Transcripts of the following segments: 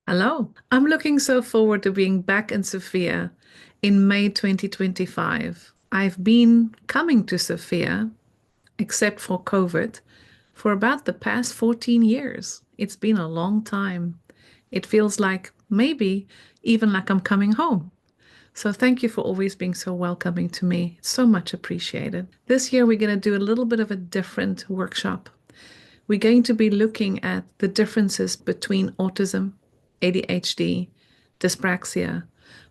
Hello. I'm looking so forward to being back in Sofia in May 2025. I've been coming to Sofia, except for COVID, for about the past 14 years. It's been a long time. It feels like maybe even like I'm coming home. So thank you for always being so welcoming to me. It's so much appreciated. This year, we're going to do a little bit of a different workshop. We're going to be looking at the differences between autism, ADHD, dyspraxia,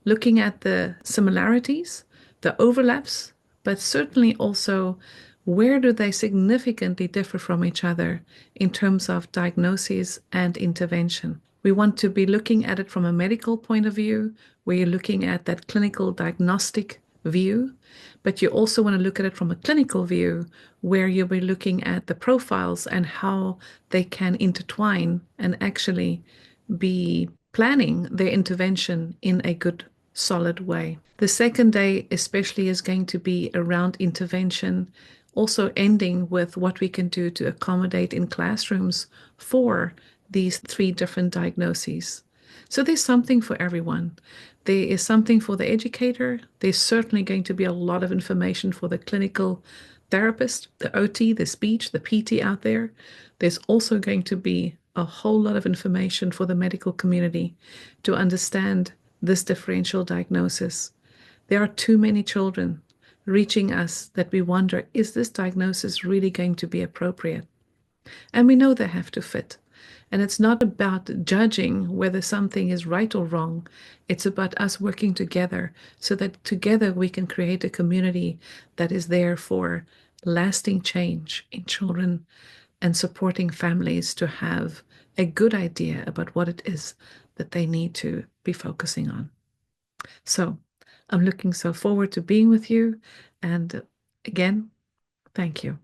looking at the similarities, the overlaps, but certainly also where do they significantly differ from each other in terms of diagnosis and intervention. We want to be looking at it from a medical point of view, where you're looking at that clinical diagnostic view, but you also want to look at it from a clinical view where you'll be looking at the profiles and how they can intertwine and actually be planning their intervention in a good, solid way. The second day, especially, is going to be around intervention, also ending with what we can do to accommodate in classrooms for these three different diagnoses. So there's something for everyone. There is something for the educator. There's certainly going to be a lot of information for the clinical therapist, the OT, the speech, the PT out there. There's also going to be a whole lot of information for the medical community to understand this differential diagnosis. There are too many children reaching us that we wonder, is this diagnosis really going to be appropriate? And we know they have to fit. And it's not about judging whether something is right or wrong. It's about us working together so that together we can create a community that is there for lasting change in children and supporting families to have a good idea about what it is that they need to be focusing on. So I'm looking so forward to being with you. And again, thank you.